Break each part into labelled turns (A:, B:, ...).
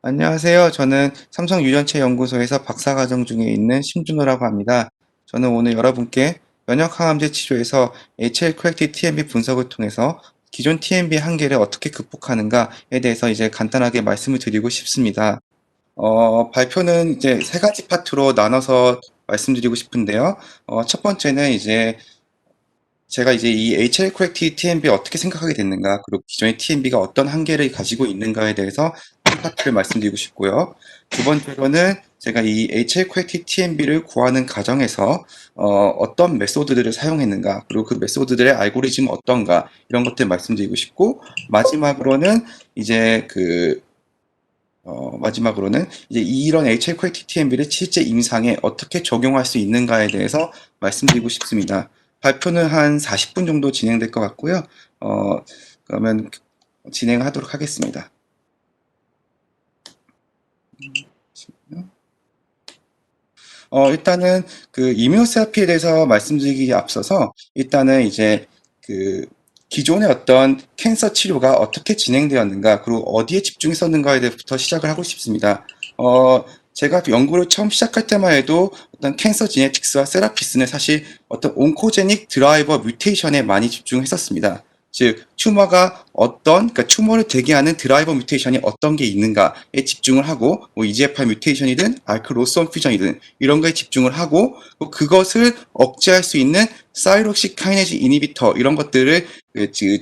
A: 안녕하세요. 저는 삼성 유전체 연구소에서 박사과정 중에 있는 심준호라고 합니다. 저는 오늘 여러분께 면역항암제 치료에서 HL-Collected TMB 분석을 통해서 기존 TMB 한계를 어떻게 극복하는가에 대해서 이제 간단하게 말씀을 드리고 싶습니다. 발표는 이제 세 가지 파트로 나눠서 말씀드리고 싶은데요. 첫 번째는 이제 제가 이제 이 HL Corrected TMB 어떻게 생각하게 됐는가, 그리고 기존의 TMB가 어떤 한계를 가지고 있는가에 대해서 한 파트를 말씀드리고 싶고요. 두 번째로는 제가 이 HL Corrected TMB를 구하는 과정에서 어떤 메소드들을 사용했는가, 그리고 그 메소드들의 알고리즘은 어떤가, 이런 것들 말씀드리고 싶고, 마지막으로는 이제 이런 HL Corrected TMB를 실제 임상에 어떻게 적용할 수 있는가에 대해서 말씀드리고 싶습니다. 발표는 한 40분 정도 진행될 것 같고요. 그러면 진행하도록 하겠습니다. 일단은 그 이뮤노세라피에 대해서 말씀드리기에 앞서서 일단은 이제 그 기존의 어떤 캔서 치료가 어떻게 진행되었는가, 그리고 어디에 집중했었는가에 대해서부터 시작을 하고 싶습니다. 제가 연구를 처음 시작할 때만 해도 어떤 캔서 지네틱스와 세라피스는 사실 어떤 온코제닉 드라이버 뮤테이션에 많이 집중했었습니다. 즉, 그러니까 튜머를 대기하는 드라이버 뮤테이션이 어떤 게 있는가에 집중을 하고, 뭐 EGFR 뮤테이션이든 알크로스온 퓨전이든 이런 거에 집중을 하고, 그것을 억제할 수 있는 사이록시 카이네즈 이니비터 이런 것들을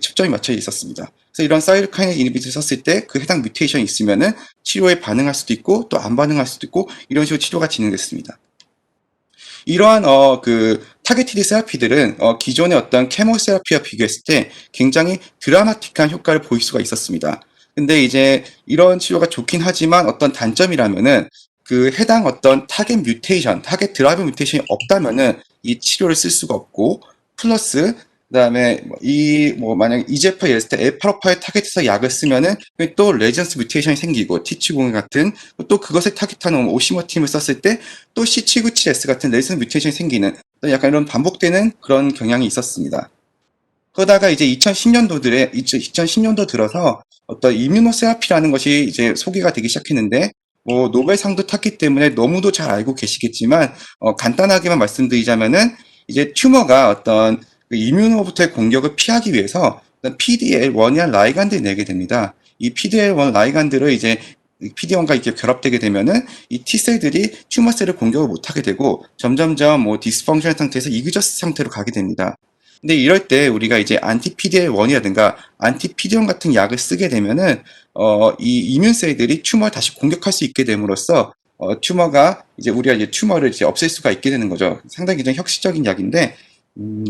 A: 초점이 맞춰져 있었습니다. 그래서 이런 사이로카이네즈 이니비터를 썼을 때 그 해당 뮤테이션이 있으면은 치료에 반응할 수도 있고 또 안 반응할 수도 있고 이런 식으로 치료가 진행됐습니다. 이러한 타겟티드 세라피들은 기존의 어떤 케모세라피와 비교했을 때 굉장히 드라마틱한 효과를 보일 수가 있었습니다. 근데 이제 이런 치료가 좋긴 하지만 어떤 단점이라면은 그 해당 어떤 타겟 드라이브 뮤테이션이 없다면은 이 치료를 쓸 수가 없고, 플러스 그다음에 만약 이제파 예를 때 L858 타겟에서 약을 쓰면은 또 레지던스 뮤테이션이 생기고, T701 같은 또 그것을 타겟하는 오시모팀을 썼을 때 또 C797S 같은 레지던스 뮤테이션이 생기는 약간 이런 반복되는 그런 경향이 있었습니다. 그러다가 이제 2010년도 들어서 어떤 이뮤노세라피라는 것이 이제 소개가 되기 시작했는데, 뭐 노벨상도 탔기 때문에 너무도 잘 알고 계시겠지만, 간단하게만 말씀드리자면은 이제 튜머가 어떤 그 이뮤노부터의 공격을 피하기 위해서 PDL1이라는 라이간드를 내게 됩니다. 이 PDL1 라이간드를 이제 PD-1과 이렇게 결합되게 되면은 이 T셀들이 튜머셀을 공격을 못하게 되고, 점점점 뭐 디스펑션한 상태에서 이그저스 상태로 가게 됩니다. 근데 이럴 때 우리가 이제 안티 PDL1이라든가 안티 PD-1 같은 약을 쓰게 되면은 이 이뮨셀들이 튜머를 다시 공격할 수 있게 됨으로써 튜머가 이제 우리가 이제 튜머를 이제 없앨 수가 있게 되는 거죠. 상당히 좀 혁신적인 약인데, 음,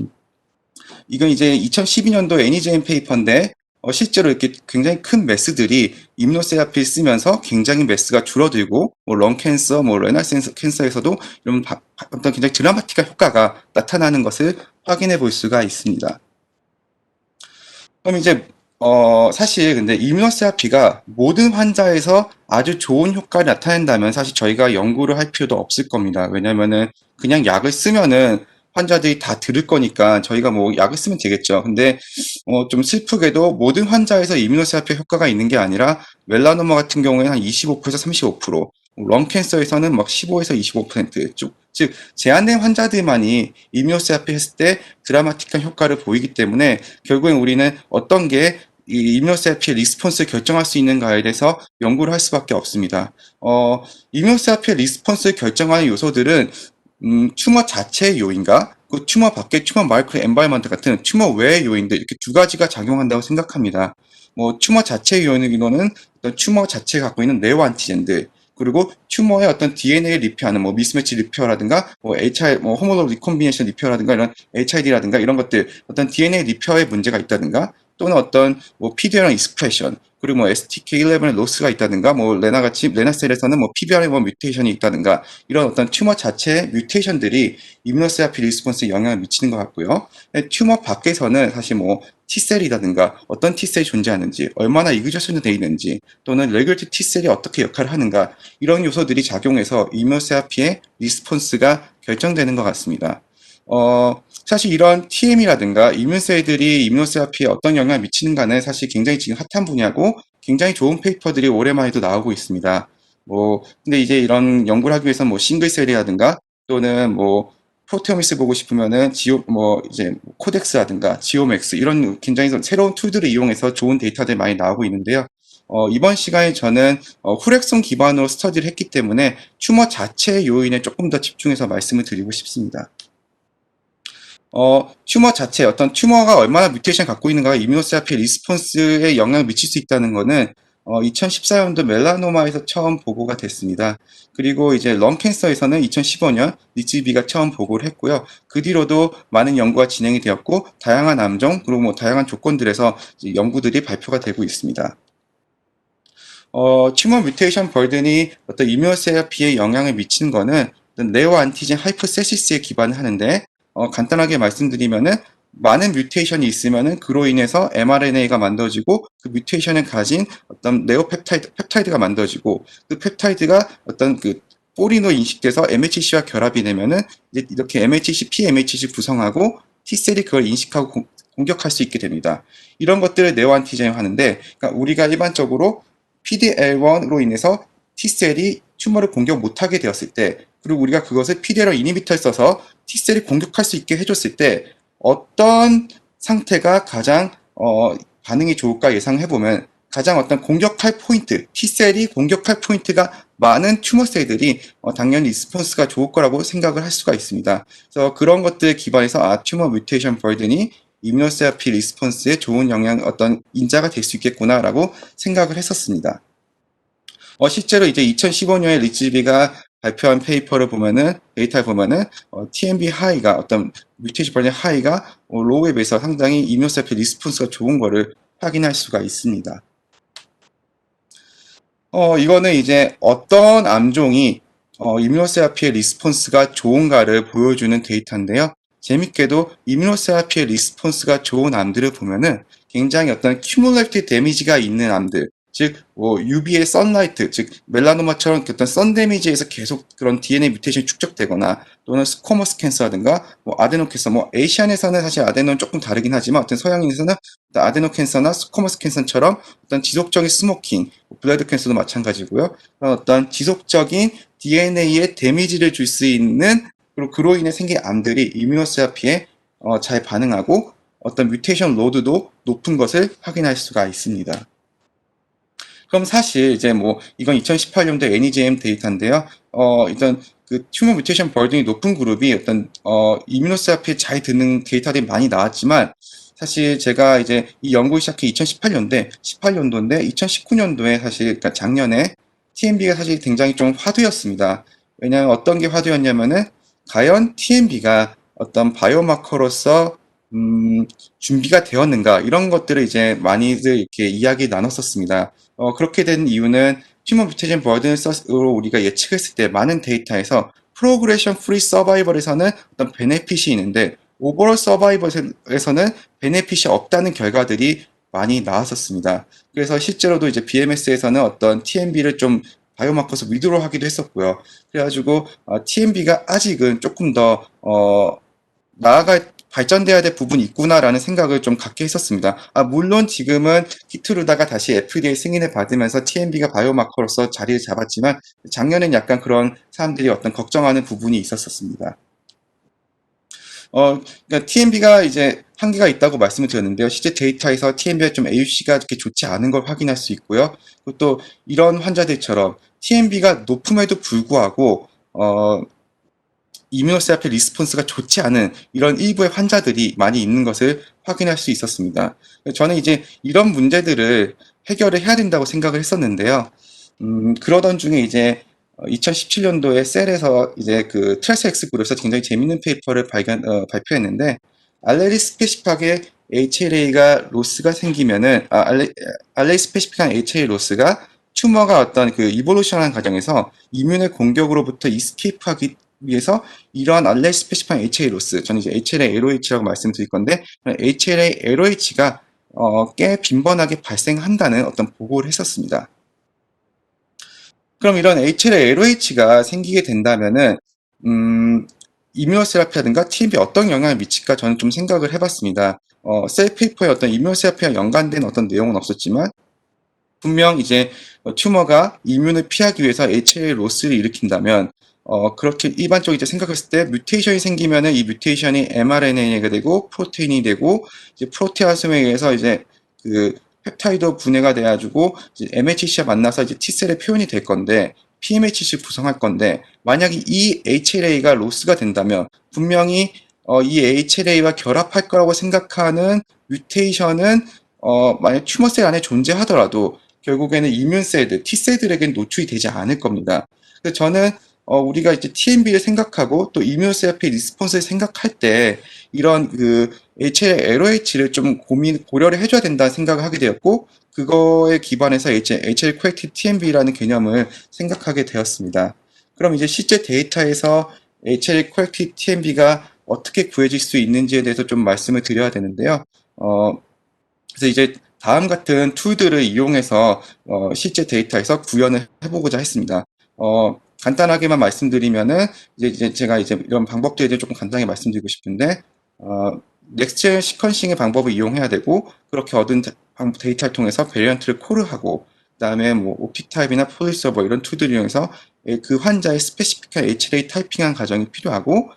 A: 이건 이제 2012년도 애니제인 페이퍼인데, 실제로 이렇게 굉장히 큰 매스들이 임무노세라피를 쓰면서 굉장히 매스가 줄어들고, 뭐 런캔서, 뭐 레날 캔서에서도 이런 어떤 굉장히 드라마틱한 효과가 나타나는 것을 확인해 볼 수가 있습니다. 그럼 이제 사실 근데 임무노세라피가 모든 환자에서 아주 좋은 효과를 나타낸다면 사실 저희가 연구를 할 필요도 없을 겁니다. 왜냐면은 그냥 약을 쓰면은 환자들이 다 들을 거니까 저희가 뭐 약을 쓰면 되겠죠. 근데 좀 슬프게도 모든 환자에서 이뮤노세라피 효과가 있는 게 아니라 멜라노마 같은 경우에는 한 25%에서 35%, 런 캔서에서는 막 15에서 25%, 즉 제한된 환자들만이 이뮤노세라피 했을 때 드라마틱한 효과를 보이기 때문에 결국엔 우리는 어떤 게 이 이뮤노세라피의 리스폰스를 결정할 수 있는가에 대해서 연구를 할 수밖에 없습니다. 이뮤노세라피의 리스폰스를 결정하는 요소들은 튜머 자체의 요인과 그 튜머 밖의 튜머 마이크로 엔바이먼트 같은 튜머 외의 요인들, 이렇게 두 가지가 작용한다고 생각합니다. 뭐 튜머 자체의 요인으로는 어떤 튜머 자체가 갖고 있는 네오 안티젠들, 그리고 튜머의 어떤 DNA 리페어하는 뭐 미스매치 리페어라든가 뭐 HI 뭐 호모로그 리콤비네이션 리페어라든가 이런 HID라든가 이런 것들, 어떤 DNA 리페어에 문제가 있다든가, 또는 어떤 뭐 PDL 익스프레션, 그리고 뭐 STK11의 로스가 있다든가, 뭐 레나셀에서는 뭐 PBR의 뭐 뮤테이션이 있다든가, 이런 어떤 튜머 자체의 뮤테이션들이 이뮤노세라피 리스폰스에 영향을 미치는 것 같고요. 튜머 밖에서는 사실 뭐 T셀이라든가 어떤 T셀이 존재하는지, 얼마나 이그저션이 되어 있는지, 또는 레귤티 T셀이 어떻게 역할을 하는가, 이런 요소들이 작용해서 이뮤노세라피의 리스폰스가 결정되는 것 같습니다. 사실 이런 TM이라든가 이뮨셀들이 이뮤노세라피에 어떤 영향을 미치는가는 사실 굉장히 지금 핫한 분야고, 굉장히 좋은 페이퍼들이 올해만 해도 나오고 있습니다. 근데 이제 이런 연구를 하기 위해서 싱글셀이라든가 또는 프로테오미스 보고 싶으면은 이제 코덱스라든가 지오맥스 이런 굉장히 새로운 툴들을 이용해서 좋은 데이터들이 많이 나오고 있는데요. 이번 시간에 저는 후렉성 기반으로 스터디를 했기 때문에 튜머 자체의 요인에 조금 더 집중해서 말씀을 드리고 싶습니다. 튜머 자체, 어떤 튜머가 얼마나 뮤테이션 갖고 있는가가 이뮤노세라피 리스폰스에 영향을 미칠 수 있다는 거는 2014년도 멜라노마에서 처음 보고가 됐습니다. 그리고 이제 런캔서에서는 2015년 리츠비가 처음 보고를 했고요. 그 뒤로도 많은 연구가 진행이 되었고, 다양한 암종, 그리고 다양한 조건들에서 연구들이 발표가 되고 있습니다. 튜머 뮤테이션 벌든이 어떤 이뮤노세라피에 영향을 미치는 거는 네오 안티젠 하이퍼세시스에 기반을 하는데, 간단하게 말씀드리면은 많은 뮤테이션이 있으면은 그로 인해서 mRNA가 만들어지고 그 뮤테이션을 가진 어떤 펩타이드가 만들어지고 그 펩타이드가 어떤 그 뽀리노 인식돼서 MHC와 결합이 되면은 이제 이렇게 MHC, pMHC 구성하고 T셀이 그걸 인식하고 공격할 수 있게 됩니다. 이런 것들을 네오안티젠 하는데, 그러니까 우리가 일반적으로 PDL1으로 인해서 T셀이 튜머를 공격 못하게 되었을 때, 그리고 우리가 그것을 PDL1 이니비터를 써서 T셀이 공격할 수 있게 해줬을 때 어떤 상태가 가장 반응이 좋을까 예상해보면 가장 어떤 공격할 포인트, T셀이 공격할 포인트가 많은 튜머셀들이 당연히 리스폰스가 좋을 거라고 생각을 할 수가 있습니다. 그래서 그런 것들 기반해서 튜머 뮤테이션 벌든이 이뮤노세라피 리스폰스에 좋은 영향, 어떤 인자가 될 수 있겠구나라고 생각을 했었습니다. 실제로 이제 2015년에 리츠비가 발표한 페이퍼를 보면은, 데이터를 보면은, TMB 하이가, 어떤 뮤테이션 벌든 하이가 로우에 비해서 상당히 이뮤노세라피 리스폰스가 좋은 거를 확인할 수가 있습니다. 이거는 이제 어떤 암종이 이뮤노세라피의 리스폰스가 좋은가를 보여주는 데이터인데요. 재밌게도 이뮤노세라피의 리스폰스가 좋은 암들을 보면은 굉장히 어떤 큐뮬레이티브 데미지가 있는 암들, 즉 UV의 선라이트, 즉 멜라노마처럼 어떤 선 데미지에서 계속 그런 DNA 뮤테이션이 축적되거나 또는 스쿼머스 캔서라든가 아데노 캔서, 에이시안에서는 사실 아데노는 조금 다르긴 하지만 어떤 서양인에서는 아데노 캔서나 스쿼머스 캔서처럼 어떤 지속적인 스모킹, 블레드 캔서도 마찬가지고요. 어떤 지속적인 DNA에 데미지를 줄 수 있는, 그리고 그로 인해 생긴 암들이 이뮤노세라피에 잘 반응하고 어떤 뮤테이션 로드도 높은 것을 확인할 수가 있습니다. 그럼 사실 이제 이건 2018년도 NEJM 데이터인데요. 일단 그 튜머 뮤테이션 벌든이 높은 그룹이 어떤 이뮤노세라피에 잘 드는 데이터들이 많이 나왔지만, 사실 제가 이제 이 연구 시작해 2018년도인데 2019년도에 사실, 그러니까 작년에 TMB가 사실 굉장히 좀 화두였습니다. 왜냐하면 어떤 게 화두였냐면은 과연 TMB가 어떤 바이오마커로서 준비가 되었는가, 이런 것들을 이제 많이들 이렇게 이야기 나눴었습니다. 그렇게 된 이유는 튜머 뮤테이션 버든으로 우리가 예측했을 때 많은 데이터에서 프로그레션 프리 서바이벌에서는 어떤 베네핏이 있는데 오버롤 서바이벌에서는 베네핏이 없다는 결과들이 많이 나왔었습니다. 그래서 실제로도 이제 BMS에서는 어떤 TMB를 좀 바이오마커에서 위드로 하기도 했었고요. 그래가지고 TMB가 아직은 조금 더 발전돼야 될 부분이 있구나라는 생각을 좀 갖게 했었습니다. 물론 지금은 키트루다가 다시 FDA 승인을 받으면서 TMB가 바이오마커로서 자리를 잡았지만 작년엔 약간 그런 사람들이 어떤 걱정하는 부분이 있었습니다. 그러니까 TMB가 이제 한계가 있다고 말씀을 드렸는데요. 실제 데이터에서 TMB가 좀 AUC가 그렇게 좋지 않은 걸 확인할 수 있고요. 그리고 또 이런 환자들처럼 TMB가 높음에도 불구하고 이뮤노세라피 리스폰스가 좋지 않은 이런 일부의 환자들이 많이 있는 것을 확인할 수 있었습니다. 저는 이제 이런 문제들을 해결을 해야 된다고 생각을 했었는데요. 그러던 중에 이제 2017년도에 셀에서 이제 그 트레스X 그룹에서 굉장히 재밌는 페이퍼를 발표했는데, 알레리 스페시픽하게 HLA가 로스가 생기면은, 알레리 스페시픽한 HLA 로스가 튜머가 어떤 그 이볼루션하는 과정에서 이뮨의 공격으로부터 이스케이프하기 위해서 이러한 알레리 스페시픽한 HLA 로스, 저는 이제 HLA LOH라고 말씀드릴 건데, HLA LOH가 꽤 빈번하게 발생한다는 어떤 보고를 했었습니다. 그럼 이런 HLA LOH가 생기게 된다면은 이뮤노세라피라든가 TMB에 어떤 영향을 미칠까 저는 좀 생각을 해봤습니다. 셀 페이퍼에 어떤 이뮤노세라피와 연관된 어떤 내용은 없었지만 분명 이제 튜머가 이뮨을 피하기 위해서 HLA 로스를 일으킨다면 그렇게 일반적으로 이제 생각했을 때 뮤테이션이 생기면은 이 뮤테이션이 mRNA가 되고 프로테인이 되고 이제 프로테아솜에 의해서 이제 그 펩타이드 분해가 돼가지고 이제 MHC와 만나서 이제 T셀의 표현이 될 건데 PMHC 구성할 건데 만약에 이 HLA가 로스가 된다면 분명히 이 HLA와 결합할 거라고 생각하는 뮤테이션은 만약 튜머셀 안에 존재하더라도 결국에는 이뮨셀들, T셀들에게는 노출이 되지 않을 겁니다. 그래서 저는 우리가 이제 TMB를 생각하고 또 이뮤노세라피 리스폰스를 생각할 때 이런 그 HLA-LOH를 좀 고려를 해줘야 된다는 생각을 하게 되었고 그거에 기반해서 이제 HL 코렉티브 TMB라는 개념을 생각하게 되었습니다. 그럼 이제 실제 데이터에서 HL 코렉티브 TMB가 어떻게 구해질 수 있는지에 대해서 좀 말씀을 드려야 되는데요. 그래서 이제 다음 같은 툴들을 이용해서 실제 데이터에서 구현을 해보고자 했습니다. 간단하게만 말씀드리면은 이제 제가 이제 이런 방법들에 대해 조금 간단하게 말씀드리고 싶은데 넥스트젠 시퀀싱의 방법을 이용해야 되고 그렇게 얻은 데이터를 통해서 베리언트를 콜을하고 그다음에 뭐 옵틱 타입이나 폴리서버 이런 툴들을 이용해서 그 환자의 스페시픽한 HLA 타이핑한 과정이 필요하고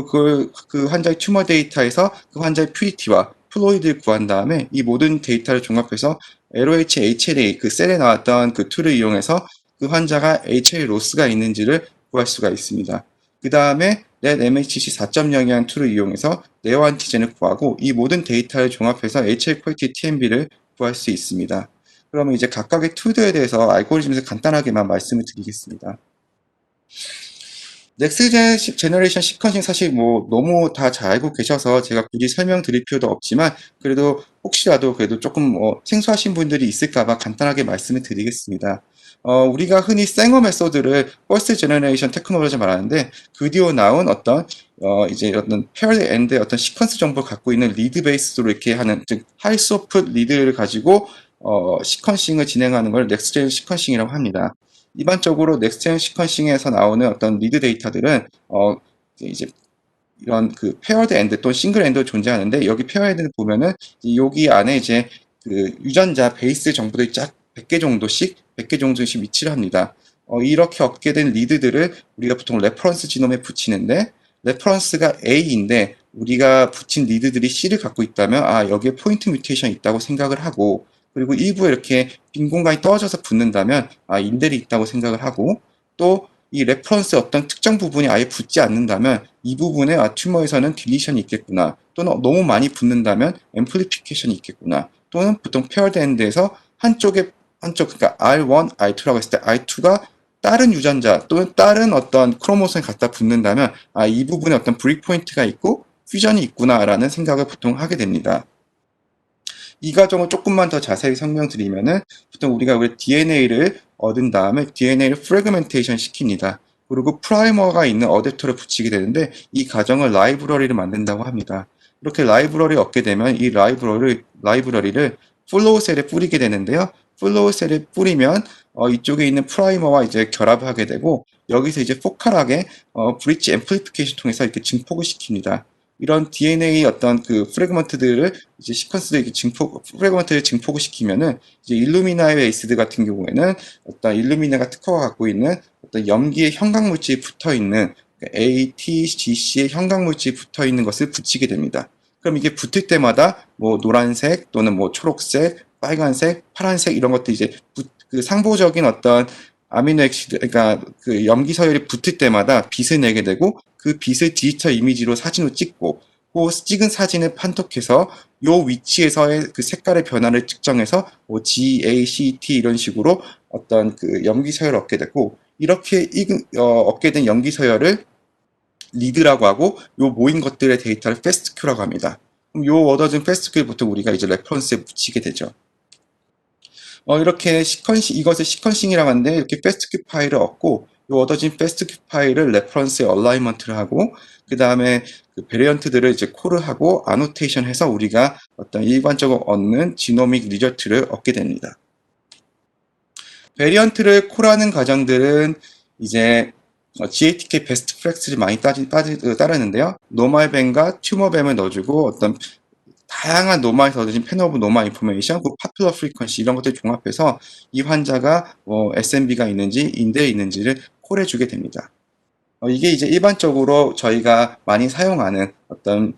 A: 그 환자의 튜머 데이터에서 그 환자의 퓨리티와 플로이드를 구한 다음에 이 모든 데이터를 종합해서 LOH, HLA 그 셀에 나왔던 그 툴을 이용해서 그 환자가 HLA 로스가 있는지를 구할 수가 있습니다. 그 다음에 NetMHC 4.0이라는 툴을 이용해서 네오 안티젠을 구하고 이 모든 데이터를 종합해서 HL 퀄리티 TMB를 구할 수 있습니다. 그러면 이제 각각의 툴들에 대해서 알고리즘에서 간단하게만 말씀을 드리겠습니다. 넥스트 제너레이션 시퀀싱 사실 뭐 너무 다 잘 알고 계셔서 제가 굳이 설명드릴 필요도 없지만 그래도 혹시라도 그래도 조금 생소하신 분들이 있을까봐 간단하게 말씀을 드리겠습니다. 우리가 흔히 생어 메소드를 퍼스트 제너레이션 테크놀로지 말하는데 그 뒤로 나온 어떤 이제 어떤 페어드 엔드의 어떤 시퀀스 정보를 갖고 있는 리드 베이스로 이렇게 하는 즉 하이소프 리드를 가지고 시퀀싱을 진행하는 걸 넥스트 시퀀싱이라고 합니다. 일반적으로 넥스트젠 시퀀싱에서 나오는 어떤 리드 데이터들은 이제 이런 그 페어드 엔드 또는 싱글 엔드로 존재하는데 여기 페어 엔드를 보면은 여기 안에 이제 그 유전자 베이스 정보들이 쫙 100개 정도씩 위치를 합니다. 이렇게 얻게 된 리드들을 우리가 보통 레퍼런스 지놈에 붙이는데 레퍼런스가 A인데 우리가 붙인 리드들이 C를 갖고 있다면 여기에 포인트 뮤테이션이 있다고 생각을 하고 그리고 일부에 이렇게 빈 공간이 떨어져서 붙는다면 인델이 있다고 생각을 하고 또 이 레퍼런스의 어떤 특정 부분이 아예 붙지 않는다면 이 부분에 튜머에서는 딜리션이 있겠구나 또는 너무 많이 붙는다면 앰플리피케이션이 있겠구나 또는 보통 페어드 엔드에서 한쪽 그러니까 R1, R2라고 했을 때 R2가 다른 유전자 또는 다른 어떤 크로모솜에 갖다 붙는다면 이 부분에 어떤 브레이크 포인트가 있고 퓨전이 있구나라는 생각을 보통 하게 됩니다. 이 과정을 조금만 더 자세히 설명드리면은 보통 우리가 DNA를 얻은 다음에 DNA를 프래그멘테이션 시킵니다. 그리고 프라이머가 있는 어댑터를 붙이게 되는데 이 과정을 라이브러리를 만든다고 합니다. 이렇게 라이브러리를 얻게 되면 이 라이브러리를 플로우 셀에 뿌리게 되는데요. 플로우 셀에 뿌리면 이쪽에 있는 프라이머와 이제 결합을 하게 되고 여기서 이제 포컬하게 브릿지 앰플리피케이션 통해서 이렇게 증폭을 시킵니다. 이런 DNA 어떤 그 프래그먼트들을 이제 시퀀스를 프래그먼트를 증폭을 시키면은 이제 일루미나 베이스드 같은 경우에는 어떤 일루미나가 특허가 갖고 있는 어떤 염기의 형광물질이 붙어 있는 ATGC의 형광물질이 붙어 있는 것을 붙이게 됩니다. 그럼 이게 붙을 때마다 뭐 노란색 또는 뭐 초록색, 빨간색, 파란색 이런 것들 이제 그 상보적인 어떤 아미노 액시드, 그러니까 그 염기 서열이 붙을 때마다 빛을 내게 되고 그 빛을 디지털 이미지로 사진으로 찍고 그 찍은 사진을 판독해서 요 위치에서의 그 색깔의 변화를 측정해서 뭐 GACT 이런 식으로 어떤 그 염기 서열을 얻게 되고 이렇게 얻게 된 염기 서열을 리드라고 하고 요 모인 것들의 데이터를 패스트큐라고 합니다. 그럼 요 얻어진 패스트큐를 보통 우리가 이제 레퍼런스에 붙이게 되죠. 이렇게 이것을 시퀀싱이라고 하는데 이렇게 패스트큐 파일을 얻고 이 얻어진 패스트큐 파일을 레퍼런스에 얼라이먼트를 하고 그 다음에 그 베리언트들을 이제 콜을 하고 아노테이션 해서 우리가 어떤 일반적으로 얻는 지노믹 리저트를 얻게 됩니다. 베리언트를 콜하는 과정들은 이제 GATK 베스트 프랙스를 많이 따르는데요. 노멀뱀과 튜머뱀을 넣어주고 어떤 다양한 노마에서 얻어진 펜 오브 노마 인포메이션, 그 파퓰러 프리퀀시 이런 것들 종합해서 이 환자가 SMB가 있는지 인대에 있는지를 콜해주게 됩니다. 이게 이제 일반적으로 저희가 많이 사용하는 어떤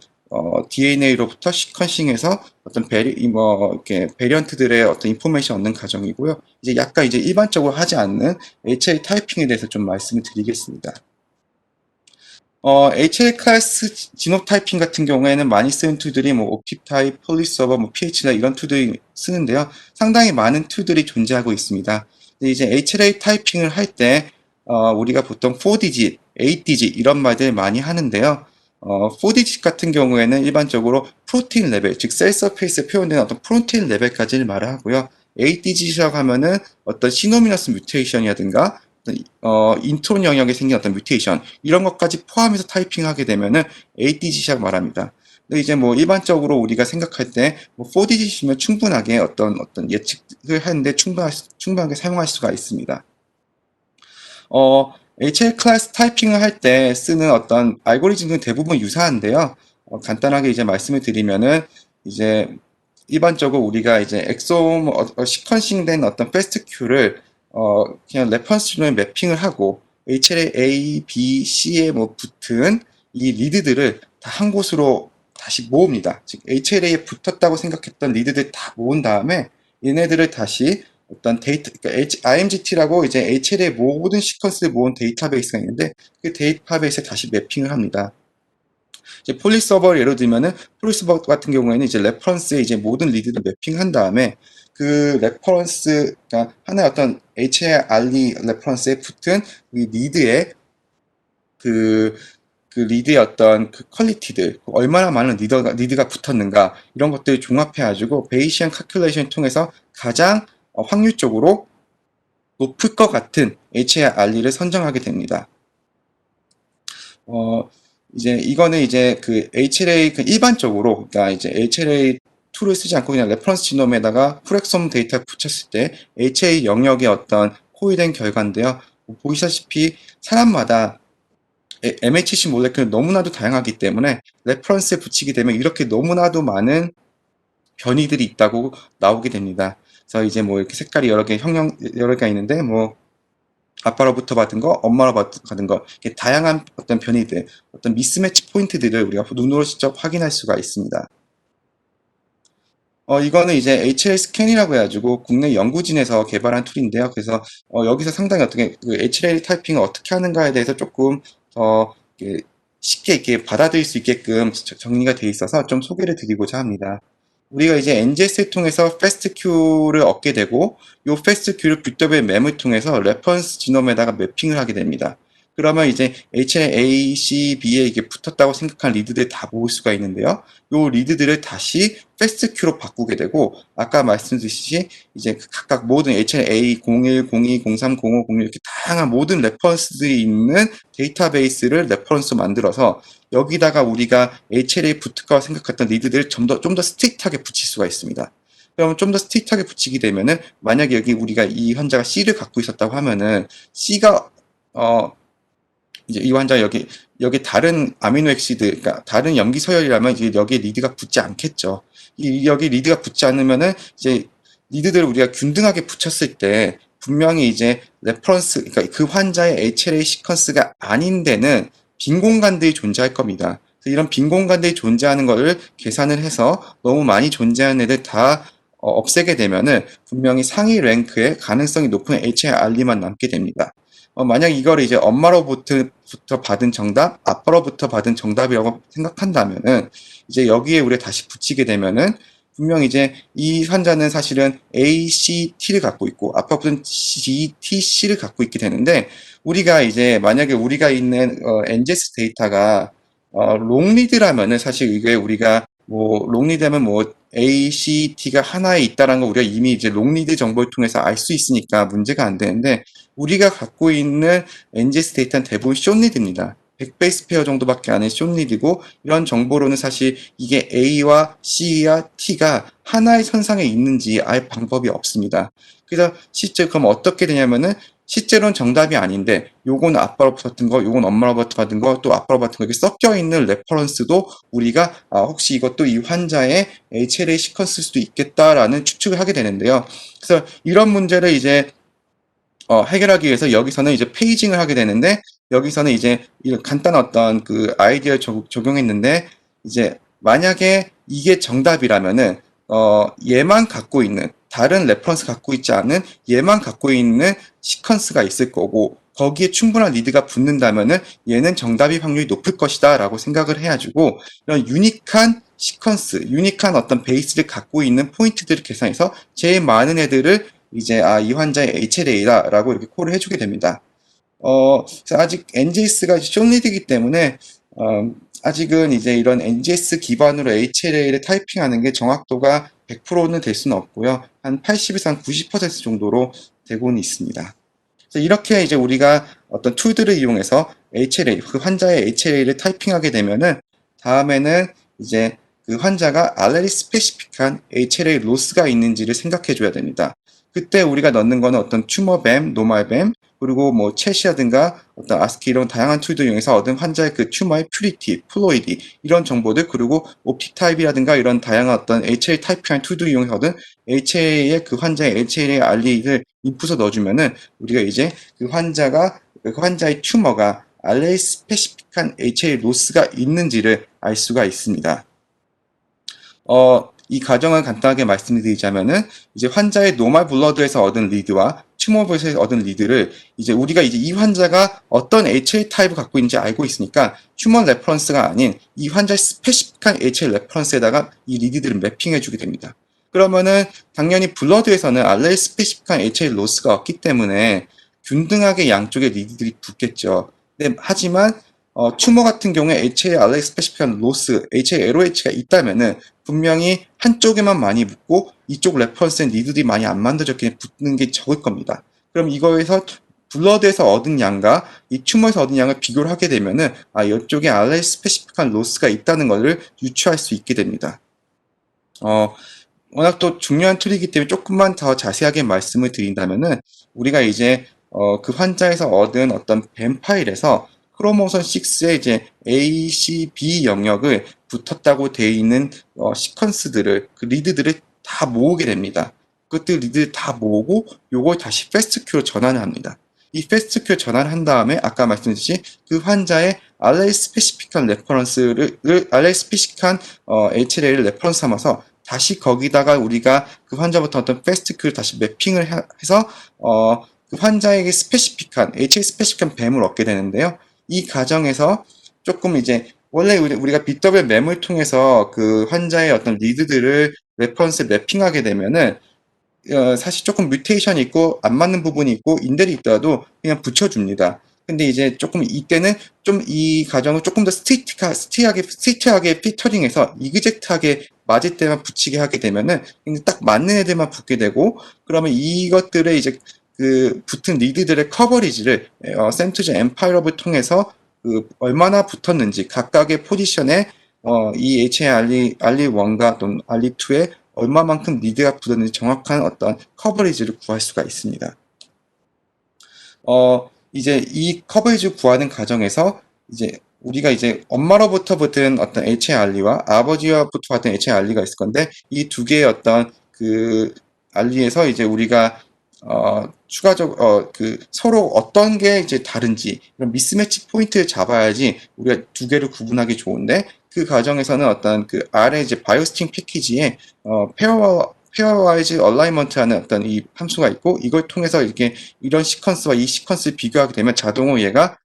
A: DNA로부터 시퀀싱해서 어떤 이렇게 베리언트들의 어떤 인포메이션 얻는 과정이고요. 이제 약간 이제 일반적으로 하지 않는 HLA 타이핑에 대해서 좀 말씀을 드리겠습니다. HLA 클래스 지노타이핑 같은 경우에는 많이 쓰는 툴들이 뭐 옵티타입, 폴리서버, 뭐 PH라 이런 툴들이 쓰는데요. 상당히 많은 툴들이 존재하고 있습니다. 근데 이제 HLA 타이핑을 할 때 우리가 보통 4디짓, 8디짓 이런 말들 많이 하는데요. 4디짓 같은 경우에는 일반적으로 프로테인 레벨, 즉 셀 서페이스에 표현되는 어떤 프로테인 레벨까지를 말을 하고요. 8디짓이라고 하면은 어떤 시노미너스 뮤테이션이라든가 인트론 영역에 생긴 어떤 뮤테이션 이런 것까지 포함해서 타이핑하게 되면은 8디짓이라고 말합니다. 근데 이제 뭐 일반적으로 우리가 생각할 때뭐 4디짓이면 충분하게 어떤 예측을 하는데 충분하게 사용할 수가 있습니다. HL 클래스 타이핑을 할 때 쓰는 어떤 알고리즘은 대부분 유사한데요. 간단하게 이제 말씀을 드리면은 이제 일반적으로 우리가 이제 엑솜 시퀀싱 된 어떤 패스트 큐를 그냥 레퍼런스로 매핑을 하고 HLA A, B, C에 뭐 붙은 이 리드들을 다 한 곳으로 다시 모읍니다. 즉 HLA에 붙었다고 생각했던 리드들 다 모은 다음에 얘네들을 다시 어떤 데이터, 그러니까 IMGT라고 이제 HLA 모든 시퀀스를 모은 데이터베이스가 있는데 그 데이터베이스에 다시 매핑을 합니다. 이제 폴리서버를 예로 들면은 폴리서버 같은 경우에는 이제 레퍼런스에 이제 모든 리드를 매핑한 다음에 그 레퍼런스, 그러니까 하나의 어떤 HLE 레퍼런스에 붙은 이 리드의 그 리드의 어떤 그 퀄리티들, 얼마나 많은 리드가 붙었는가, 이런 것들을 종합해가지고 베이시안 칼큘레이션을 통해서 가장 확률적으로 높을 것 같은 HLR를 선정하게 됩니다. 이제 이거는 이제 그 HLA 일반적으로, 그러니까 이제 HLA 툴을 쓰지 않고 그냥 레퍼런스 지놈에다가 풀엑솜 데이터를 붙였을 때 HA 영역의 어떤 호위된 결과인데요. 보시다시피 사람마다 MHC 몰레큘은 너무나도 다양하기 때문에 레퍼런스에 붙이게 되면 이렇게 너무나도 많은 변이들이 있다고 나오게 됩니다. 그래서 이제 뭐 이렇게 색깔이 여러 개가 있는데 뭐 아빠로부터 받은 거, 엄마로부터 받은 거, 이렇게 다양한 어떤 변이들, 어떤 미스매치 포인트들을 우리가 눈으로 직접 확인할 수가 있습니다. 이거는 이제 HL 스캔이라고 해가지고 국내 연구진에서 개발한 툴인데요. 그래서 여기서 상당히 어떻게 그 HL 타이핑을 어떻게 하는가에 대해서 조금 더 쉽게 이렇게 받아들일 수 있게끔 정리가 되어 있어서 좀 소개를 드리고자 합니다. 우리가 이제 NGS를 통해서 패스트큐를 얻게 되고 이 패스트큐를 뷰더벨 맴을 통해서 레퍼런스 지놈에다가 매핑을 하게 됩니다. 그러면 이제 HLA, C, B에 이게 붙었다고 생각한 리드들 다 모을 수가 있는데요. 이 리드들을 다시 패스트큐로 바꾸게 되고 아까 말씀드렸듯이 이제 각각 모든 HLA 01, 02, 03, 05, 06 이렇게 다양한 모든 레퍼런스들이 있는 데이터베이스를 레퍼런스로 만들어서 여기다가 우리가 HLA 붙을 거라고 생각했던 리드들을 좀 더 스트릭트하게 붙일 수가 있습니다. 그러면 좀 더 스트릭트하게 붙이게 되면은 만약에 여기 우리가 이 환자가 C를 갖고 있었다고 하면은 C가 이제 이 환자 여기 다른 아미노 액시드, 그러니까 다른 염기 서열이라면 이제 여기에 리드가 붙지 않겠죠. 여기 리드가 붙지 않으면은 이제 리드들을 우리가 균등하게 붙였을 때 분명히 이제 레퍼런스, 그러니까 그 환자의 HLA 시퀀스가 아닌 데는 빈 공간들이 존재할 겁니다. 이런 빈 공간들이 존재하는 것을 계산을 해서 너무 많이 존재하는 애들 다 없애게 되면은 분명히 상위 랭크의 가능성이 높은 HLR만 남게 됩니다. 만약 이거를 이제 엄마로부터 받은 정답, 아빠로부터 받은 정답이라고 생각한다면은 이제 여기에 우리가 다시 붙이게 되면은 분명 이제 이 환자는 사실은 A, C, T를 갖고 있고 아빠부터는 G, T, C를 갖고 있게 되는데 우리가 이제 만약에 우리가 있는 NGS 데이터가 롱리드라면은 사실 이게 우리가 뭐 롱리드하면 뭐 A, C, T가 하나에 있다라는 거 우리가 이미 이제 롱리드 정보를 통해서 알 수 있으니까 문제가 안 되는데 우리가 갖고 있는 NGS 데이터는 대부분 숏리드입니다. 100베이스 페어 정도밖에 안 되는 숏리드고 이런 정보로는 사실 이게 A와 C와 T가 하나의 선상에 있는지 알 방법이 없습니다. 그래서 실제 그럼 어떻게 되냐면은 실제로는 정답이 아닌데 요건 아빠로부터 받은 거, 요건 엄마로부터 받은 거, 또 아빠로부터 받은 거 이렇게 섞여 있는 레퍼런스도 우리가 혹시 이것도 이 환자의 HLA 시퀀스일 수도 있겠다라는 추측을 하게 되는데요. 그래서 이런 문제를 이제 해결하기 위해서 여기서는 이제 페이징을 하게 되는데 여기서는 이제 이런 간단한 어떤 그 아이디어를 적용했는데 이제 만약에 이게 정답이라면은 얘만 갖고 있는 다른 레퍼런스 갖고 있지 않은 얘만 갖고 있는 시퀀스가 있을 거고 거기에 충분한 리드가 붙는다면은 얘는 정답일 확률이 높을 것이다 라고 생각을 해가지고 이런 유니크한 시퀀스, 유니크한 어떤 베이스를 갖고 있는 포인트들을 계산해서 제일 많은 애들을 이제 이 환자의 HLA다라고 이렇게 콜을 해주게 됩니다. 그래서 아직 NGS가 숏리드이기 때문에 아직은 이제 이런 NGS 기반으로 HLA를 타이핑하는 게 정확도가 100%는 될 수는 없고요. 한 80에서 한 90% 정도로 되고는 있습니다. 그래서 이렇게 이제 우리가 어떤 툴들을 이용해서 HLA, 그 환자의 HLA를 타이핑하게 되면은 다음에는 이제 그 환자가 알레리 스페시픽한 HLA 로스가 있는지를 생각해 줘야 됩니다. 그때 우리가 넣는 거는 어떤 튜머뱀, 노말뱀, 그리고 뭐 챗이라든가 어떤 아스키 이런 다양한 툴들 이용해서 얻은 환자의 그 튜머의 퓨리티, 플로이디 이런 정보들 그리고 옵틱 타입이라든가 이런 다양한 어떤 HLA 타이핑한 툴들 이용해서 얻은 HLA의 그 환자의 HLA 알리를 인풋을 넣어주면은 우리가 이제 그 환자의 튜머가 알레리 스페시픽한 HLA 로스가 있는지를 알 수가 있습니다. 이 과정을 간단하게 말씀드리자면은 이제 환자의 노멀 블러드에서 얻은 리드와 튜머 블러드에서 얻은 리드를 이제 우리가 이제 이 환자가 어떤 HLA 타입을 갖고 있는지 알고 있으니까 튜머 레퍼런스가 아닌 이 환자의 스페시픽한 HLA 레퍼런스에다가 이 리드들을 매핑해 주게 됩니다. 그러면은 당연히 블러드에서는 알레리 스페시픽한 HLA 로스가 없기 때문에 균등하게 양쪽에 리드들이 붙겠죠. 하지만 튜머 같은 경우에 HA 알레리 스페시픽한 로스, HA LOH가 있다면은 분명히 한쪽에만 많이 붙고 이쪽 레퍼런스엔 리드들이 많이 안 만들어졌기 때문에 붙는 게 적을 겁니다. 그럼 이거에서 블러드에서 얻은 양과 이 튜머에서 얻은 양을 비교를 하게 되면은 이쪽에 알레리 스페시픽한 로스가 있다는 것을 유추할 수 있게 됩니다. 워낙 또 중요한 툴이기 때문에 조금만 더 자세하게 말씀을 드린다면은 우리가 이제 그 환자에서 얻은 어떤 뱀 파일에서 크로모손 6에 이제 A, C, B 영역을 붙었다고 되어 있는 시퀀스들을 그 리드들을 다 모으게 됩니다. 그것들 리드를 다 모으고 요걸 다시 패스트큐로 전환을 합니다. 이 패스트큐로 전환한 다음에 아까 말씀드렸듯이 그 환자의 알레이 스페시픽한 레퍼런스를 알레이 스페시픽한 HLA를 레퍼런스 삼아서 다시 거기다가 우리가 그 환자부터 어떤 패스트큐를 다시 매핑을 해서 그 환자에게 스페시픽한 HLA 스페시픽한 뱀을 얻게 되는데요. 이 과정에서 조금 이제 원래 우리가 BW 램을 통해서 그 환자의 어떤 리드들을 레퍼런스에 매핑하게 되면은 사실 조금 뮤테이션이 있고 안 맞는 부분이 있고 인델이 있더라도 그냥 붙여줍니다. 근데 이제 조금 이때는 좀 이 과정을 조금 더 스트리트하게 피터링해서 이그젝트하게 맞을 때만 붙이게 하게 되면은 딱 맞는 애들만 붙게 되고 그러면 이것들의 이제 그 붙은 리드들의 커버리지를 센트즈 엠파이러를 통해서 그 얼마나 붙었는지 각각의 포지션에 이 HA 알리1과 또는 알리2에 얼마만큼 리드가 붙었는지 정확한 어떤 커버리지를 구할 수가 있습니다. 이제 이 커버리지를 구하는 과정에서 이제 우리가 이제 엄마로부터 붙은 어떤 HA-알리와 아버지로부터 받은 HA-알리가 있을 건데 이 두 개의 어떤 그 알리에서 이제 우리가 그 서로 어떤 게 이제 다른지 이런 미스매치 포인트를 잡아야지 우리가 두 개를 구분하기 좋은데 그 과정에서는 어떤 그 아래 이제 바이오스팅 패키지에 페어와이즈 얼라이먼트라는 어떤 이 함수가 있고 이걸 통해서 이렇게 이런 시퀀스와 이 시퀀스를 비교하게 되면 자동으로 얘가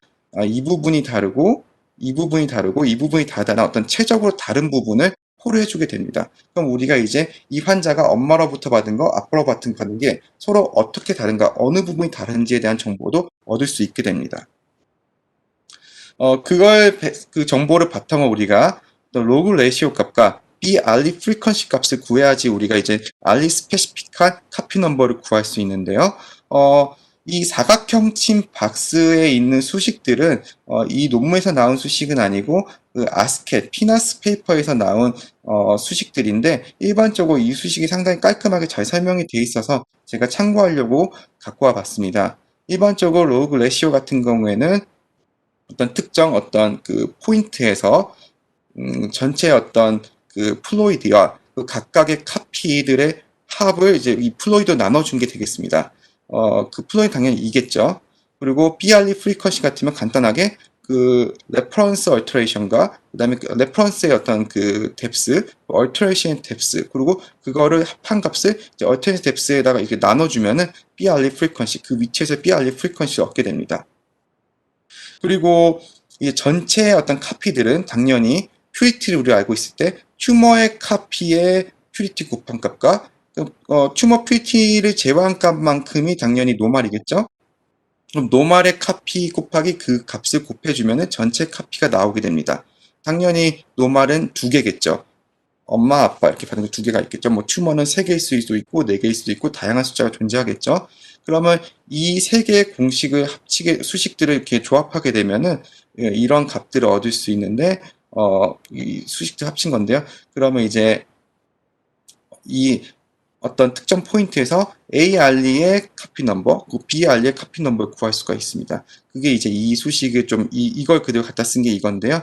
A: 이 부분이 다르고 이 부분이 다르고 이 부분이 다르다는 어떤 최적으로 다른 부분을 콜을 해주게 됩니다. 그럼 우리가 이제 이 환자가 엄마로부터 받은 거, 아빠로부터 받은 게 서로 어떻게 다른가, 어느 부분이 다른지에 대한 정보도 얻을 수 있게 됩니다. 그 정보를 바탕으로 우리가 로그 레이시오 값과 B 알리 프리퀀시 값을 구해야지 우리가 이제 알리 스페시픽한 카피 넘버를 구할 수 있는데요. 이 사각형 침 박스에 있는 수식들은 이 논문에서 나온 수식은 아니고 그 아스켓, 피나스 페이퍼에서 나온 수식들인데 일반적으로 이 수식이 상당히 깔끔하게 잘 설명이 되어 있어서 제가 참고하려고 갖고 와 봤습니다. 일반적으로 로그 레시오 같은 경우에는 어떤 특정 어떤 그 포인트에서 전체 어떤 그 플로이드와 그 각각의 카피들의 합을 이제 이 플로이드 나눠준 게 되겠습니다. 그 플로이드 당연히 이겠죠. 그리고 BRE 프리퀀시 같으면 간단하게 그 레퍼런스 얼터레이션과 그다음에 그 레퍼런스의 어떤 그 뎁스, 얼터레이션 뎁스, 그리고 그거를 합한 값을 이제 얼터레이션 뎁스에다가 이렇게 나눠주면은 BRE 프리퀀시, 그 위치에서 BRE 프리퀀시를 얻게 됩니다. 그리고 이 전체 어떤 카피들은 당연히 퓨리티를 우리가 알고 있을 때 튜머의 카피의 퓨리티 곱한 값과 튜머 퓨리티를 제외한 값만큼이 당연히 노말이겠죠. 그럼 노말의 카피 곱하기 그 값을 곱해주면 전체 카피가 나오게 됩니다. 당연히 노말은 두 개겠죠. 엄마, 아빠 이렇게 받은 거 두 개가 있겠죠. 뭐 튜머는 세 개일 수도 있고 네 개일 수도 있고 다양한 숫자가 존재하겠죠. 그러면 이 세 개의 공식을 합치게 수식들을 이렇게 조합하게 되면은 이런 값들을 얻을 수 있는데 이 수식들 합친 건데요. 그러면 이제 이 어떤 특정 포인트에서 ARE의 카피 넘버, BRE의 카피 넘버를 구할 수가 있습니다. 그게 이제 이 수식을 좀 이걸 그대로 갖다 쓴 게 이건데요.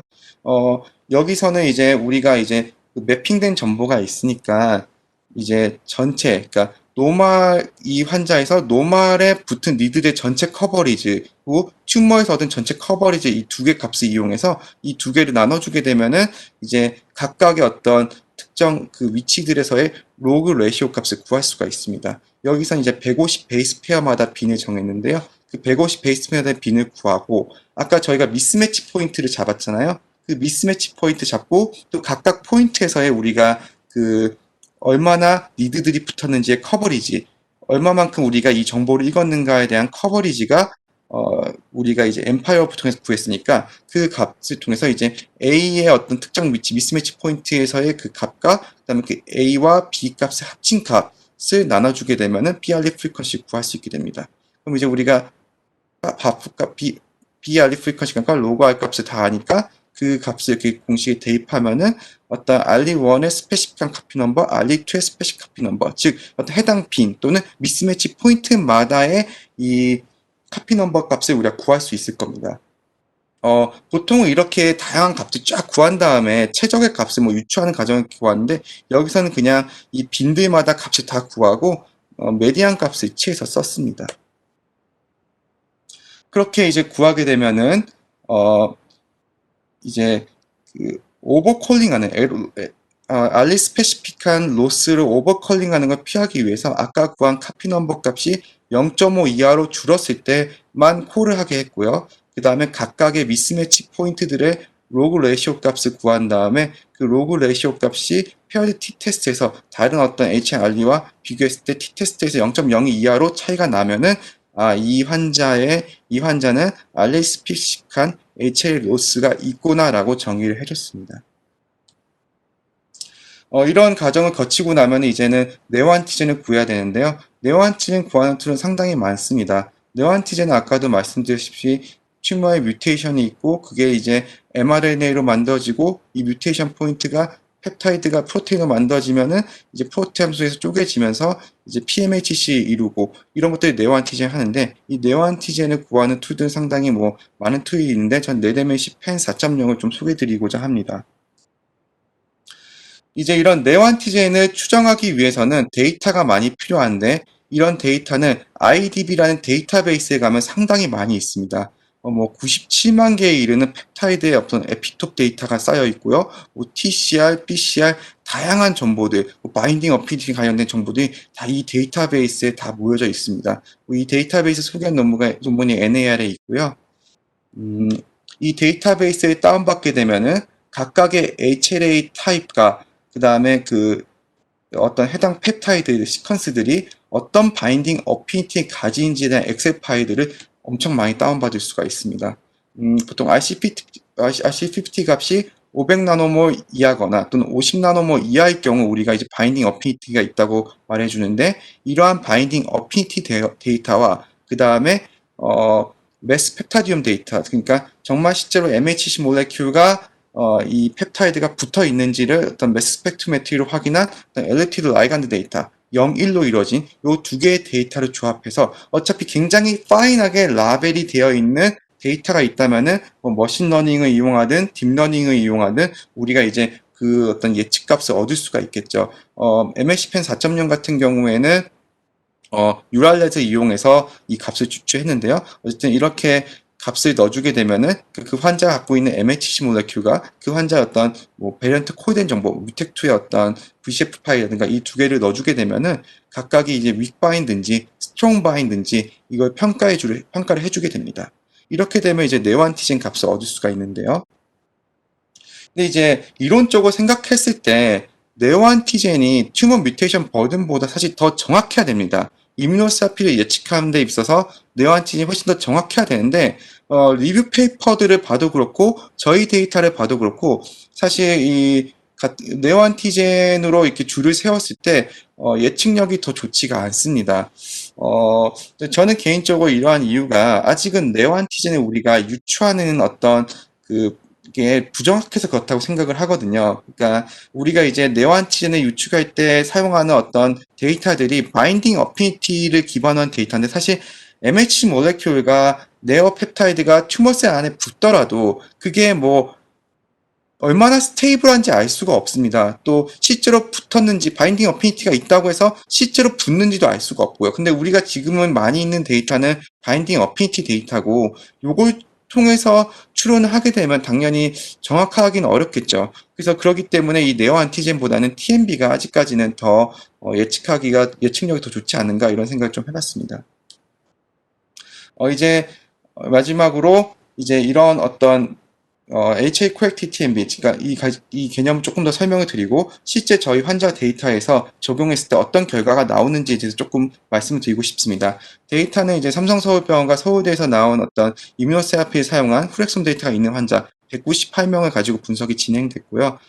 A: 여기서는 이제 우리가 이제 그 매핑된 정보가 있으니까 이제 전체, 그러니까 노말 이 환자에서 노말에 붙은 니들의 전체 커버리지, 그리고 튜머에서 얻은 전체 커버리지 이 두 개 값을 이용해서 이 두 개를 나눠주게 되면은 이제 각각의 어떤 특정 그 위치들에서의 로그 레시오 값을 구할 수가 있습니다. 여기서 이제 150 베이스 페어마다 빈을 정했는데요. 그 150 베이스 페어마다 빈을 구하고 아까 저희가 미스매치 포인트를 잡았잖아요. 그 미스매치 포인트 잡고 또 각각 포인트에서의 우리가 그 얼마나 니드들이 붙었는지의 커버리지, 얼마만큼 우리가 이 정보를 읽었는가에 대한 커버리지가 우리가 이제 엠파이어 통해서 구했으니까 그 값을 통해서 이제 A의 어떤 특정 위치 미스매치 포인트에서의 그 값과 그다음에 그 A와 B 값의 합친 값을 나눠주게 되면은 BRE 프리퀀시 구할 수 있게 됩니다. 그럼 이제 우리가 BRE 프리퀀시 값과 로그 R 값을 다 아니까 그 값을 이렇게 공식에 대입하면은 어떤 RE1의 스페시픽한 카피 넘버, RE2의 스페시픽 카피 넘버, 즉 어떤 해당 빈 또는 미스매치 포인트마다의 이 카피 넘버 값을 우리가 구할 수 있을 겁니다. 보통은 이렇게 다양한 값을 쫙 구한 다음에 최적의 값을 뭐 유추하는 과정을 구하는데 여기서는 그냥 이 빈들마다 값을 다 구하고 메디안 값을 취해서 썼습니다. 그렇게 이제 구하게 되면은 이제 그 오버콜링하는 알리 스페시픽한 로스를 오버콜링하는 걸 피하기 위해서 아까 구한 카피 넘버 값이 0.5 이하로 줄었을 때만 콜을 하게 했고요. 그 다음에 각각의 미스매치 포인트들의 로그 레이시오 값을 구한 다음에 그 로그 레이시오 값이 페어드 t-테스트에서 다른 어떤 HRR와 비교했을 때 t-테스트에서 0.02 이하로 차이가 나면은 이 환자는 알리 스페시픽한 HL 로스가 있구나라고 정의를 해줬습니다. 이런 과정을 거치고 나면 이제는 네오안티젠을 구해야 되는데요. 네오안티젠 구하는 툴은 상당히 많습니다. 네오안티젠은 아까도 말씀드렸듯이 튜머의 뮤테이션이 있고 그게 이제 mRNA로 만들어지고 이 뮤테이션 포인트가 펩타이드가 프로테인으로 만들어지면은 이제 프로테 함수에서 쪼개지면서 이제 PMHC 이루고 이런 것들이 네오안티젠 하는데 이 네오안티젠을 구하는 툴들은 상당히 뭐 많은 툴이 있는데 전 네데메시 펜 4.0을 좀 소개드리고자 합니다. 이제 이런 네오안티젠을 추정하기 위해서는 데이터가 많이 필요한데 이런 데이터는 IDB라는 데이터베이스에 가면 상당히 많이 있습니다. 뭐 97만 개에 이르는 펩타이드의 어떤 에피톱 데이터가 쌓여 있고요. 뭐 TCR, PCR 다양한 정보들, 뭐 바인딩 어피니티 관련된 정보들이 다 이 데이터베이스에 다 모여져 있습니다. 이 데이터베이스 소개한 논문이 NAR에 있고요. 이 데이터베이스를 다운받게 되면은 각각의 HLA 타입과 그 다음에 그 어떤 해당 펩타이드 시퀀스들이 어떤 바인딩 어피니티를 가진지에 대한 엑셀 파일들을 엄청 많이 다운받을 수가 있습니다. 보통 RC50 값이 500나노몰 이하거나 또는 50나노몰 이하일 경우 우리가 이제 바인딩 어피니티가 있다고 말해주는데 이러한 바인딩 어피니티 데이터와 그 다음에 매스 펩타디움 데이터, 그러니까 정말 실제로 MHC 몰레큘과 이 펩타이드가 붙어 있는지를 어떤 매스 스펙트로메트리로 확인한 엘리티드 라이간드 데이터, 0, 1로 이루어진 이 두 개의 데이터를 조합해서 어차피 굉장히 파인하게 라벨이 되어 있는 데이터가 있다면은 뭐 머신러닝을 이용하든 딥러닝을 이용하든 우리가 이제 그 어떤 예측값을 얻을 수가 있겠죠. MLCpen 4.0 같은 경우에는 뉴랄렛을 이용해서 이 값을 추출했는데요. 어쨌든 이렇게 값을 넣어주게 되면은 그 환자가 갖고 있는 MHC 몰레큘과 그 환자의 어떤 뭐 베리언트 코드된 정보, 뮤텍2의 어떤 VCF 파일이라든가 이 두 개를 넣어주게 되면은 각각이 이제 윅 바인든지 스트롱 바인든지 이걸 평가를 해주게 됩니다. 이렇게 되면 이제 네오안티젠 값을 얻을 수가 있는데요. 근데 이제 이론적으로 생각했을 때 네오안티젠이 튜머 뮤테이션 버든보다 사실 더 정확해야 됩니다. 이뮤노세라피를 예측하는 데 있어서 네오안티젠이 훨씬 더 정확해야 되는데 리뷰 페이퍼들을 봐도 그렇고 저희 데이터를 봐도 그렇고 사실 이 네오안티젠으로 이렇게 줄을 세웠을 때 예측력이 더 좋지가 않습니다. 저는 개인적으로 이러한 이유가 아직은 네오안티젠을 우리가 유추하는 어떤 그 이게 부정확해서 그렇다고 생각을 하거든요. 그러니까 우리가 이제 네오안티젠을 유축할 때 사용하는 어떤 데이터들이 바인딩 어피니티를 기반한 데이터인데 사실 MHC 몰레큘과 네오펩타이드가 튜머셀 안에 붙더라도 그게 뭐 얼마나 스테이블한지 알 수가 없습니다. 또 실제로 붙었는지 바인딩 어피니티가 있다고 해서 실제로 붙는지도 알 수가 없고요. 근데 우리가 지금은 많이 있는 데이터는 바인딩 어피니티 데이터고 요걸 통해서 추론을 하게 되면 당연히 정확하기는 어렵겠죠. 그래서 그렇기 때문에 이 네오 안티젠보다는 TMB가 아직까지는 더 예측력이 더 좋지 않은가 이런 생각을 좀 해봤습니다. 이제 마지막으로 이제 이런 어떤 HA Corrected TMB, 그러니까 이 개념을 조금 더 설명을 드리고 실제 저희 환자 데이터에서 적용했을 때 어떤 결과가 나오는지에 대해서 조금 말씀을 드리고 싶습니다. 데이터는 이제 삼성서울병원과 서울대에서 나온 어떤 이뮤노세라피를 사용한 후렉솜 데이터가 있는 환자 198명을 가지고 분석이 진행됐고요.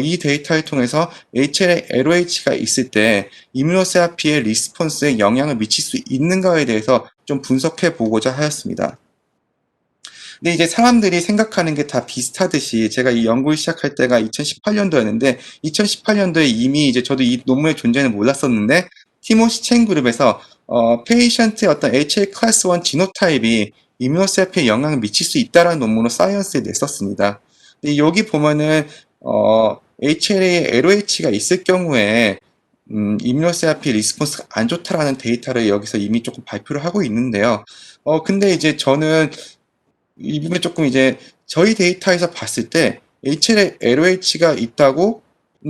A: 이 데이터를 통해서 HLA LOH가 있을 때 이뮤노세라피의 리스폰스에 영향을 미칠 수 있는가에 대해서 좀 분석해 보고자 하였습니다. 근데 이제 사람들이 생각하는 게 다 비슷하듯이 제가 이 연구를 시작할 때가 2018년도였는데 2018년도에 이미 이제 저도 이 논문의 존재는 몰랐었는데 티모시 첸 그룹에서 페이션트의 어떤 HL 클래스 1 지노타입이 이뮤노세라피에 영향을 미칠 수 있다라는 논문을 사이언스에 냈었습니다. 근데 여기 보면은 HLA LOH가 있을 경우에 이뮤노세라피 리스폰스가 안 좋다라는 데이터를 여기서 이미 조금 발표를 하고 있는데요. 근데 이제 저는 이 부분에 조금 이제 저희 데이터에서 봤을 때 HLA LOH가 있다고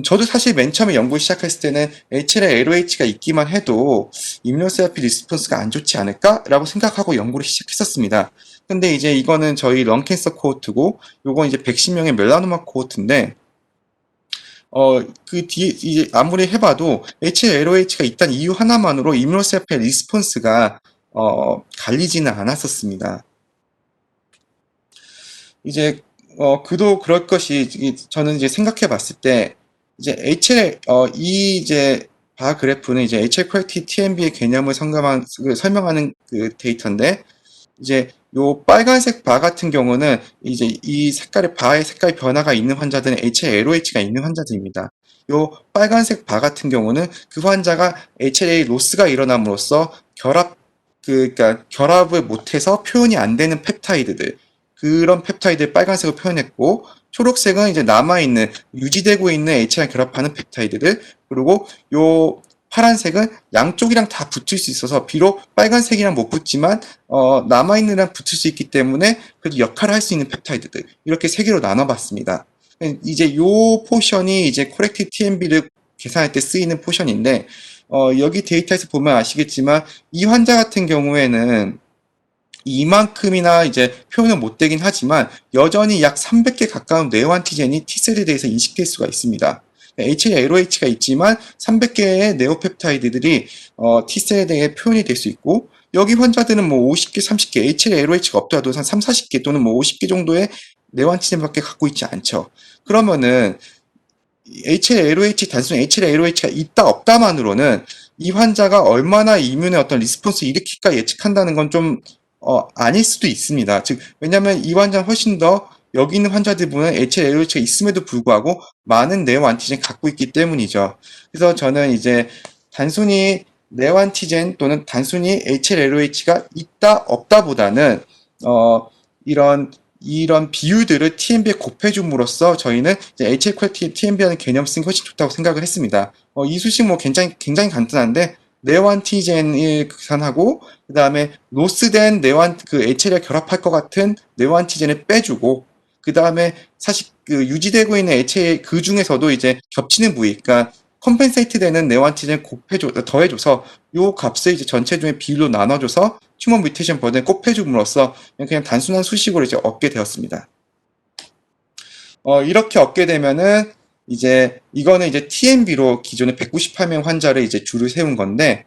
A: 저도 사실 맨 처음에 연구 시작했을 때는 HLA LOH가 있기만 해도 이뮤노세라피 리스폰스가 안 좋지 않을까라고 생각하고 연구를 시작했었습니다. 근데 이제 이거는 저희 런캔서 코호트고 요건 이제 110명의 멜라노마 코호트인데 그 뒤에 이제 아무리 해봐도 HLA LOH가 있다는 이유 하나만으로 이뮤노세라피 리스폰스가 갈리지는 않았었습니다. 이제 그도 그럴 것이 저는 이제 생각해 봤을 때 이제 HL 이 이제 바 그래프는 이제 HL 퀄리티 TMB의 개념을 설명하는 그 데이터인데 이제 요 빨간색 바 같은 경우는 이제 이 색깔의 바의 색깔 변화가 있는 환자들은 HLA LOH가 있는 환자들입니다. 요 빨간색 바 같은 경우는 그 환자가 HLA 로스가 일어남으로써 그러니까 결합을 못해서 표현이 안 되는 펩타이드들 그런 펩타이드를 빨간색으로 표현했고 초록색은 이제 남아있는 유지되고 있는 HLA 결합하는 펩타이드들 그리고 요 파란색은 양쪽이랑 다 붙을 수 있어서 비록 빨간색이랑 못 붙지만 남아있는랑 붙을 수 있기 때문에 그래도 역할을 할 수 있는 펩타이드들 이렇게 세 개로 나눠봤습니다. 이제 요 포션이 이제 코렉티브 TMB를 계산할 때 쓰이는 포션인데 여기 데이터에서 보면 아시겠지만 이 환자 같은 경우에는 이만큼이나 이제 표현은 못 되긴 하지만 여전히 약 300개 가까운 네오안티젠이 T셀에 대해서 인식될 수가 있습니다. HLA LOH가 있지만 300개의 네오펩타이드들이 T셀에 대해 표현이 될 수 있고 여기 환자들은 뭐 50개, 30개, HLA LOH가 없더라도 한 3, 40개 또는 뭐 50개 정도의 네오안티젠밖에 갖고 있지 않죠. 그러면은 HLA LOH 단순히 HLA LOH가 있다 없다만으로는 이 환자가 얼마나 이뮨의 어떤 리스폰스 일으킬까 예측한다는 건좀 아닐 수도 있습니다. 즉, 왜냐면 이 환자는 훨씬 더 여기 있는 환자들보다는 HLA-LOH가 있음에도 불구하고 많은 네오 안티젠 갖고 있기 때문이죠. 그래서 저는 이제 단순히 네오안티젠 또는 단순히 HLA-LOH가 있다 없다보다는 이런 비율들을 TMB에 곱해줌으로써 저희는 이제 HLQT TMB라는 개념 쓰는 게 훨씬 좋다고 생각을 했습니다. 이 수식 뭐 굉장히 간단한데 네오안티젠을 계산하고 그 다음에 로스된 그 HL을 결합할 것 같은 네오안티젠을 빼주고 그 다음에 사실 그 유지되고 있는 HL 그 중에서도 이제 겹치는 부위, 그러니까 컴펜세이트 되는 네오안티젠을 더해줘서 요 값을 이제 전체 중에 비율로 나눠줘서 튜머 뮤테이션 버든을 곱해줌으로써 그냥 단순한 수식으로 이제 얻게 되었습니다. 이렇게 얻게 되면은 이거는 이제 TMB로 기존에 198명 환자를 이제 줄을 세운 건데,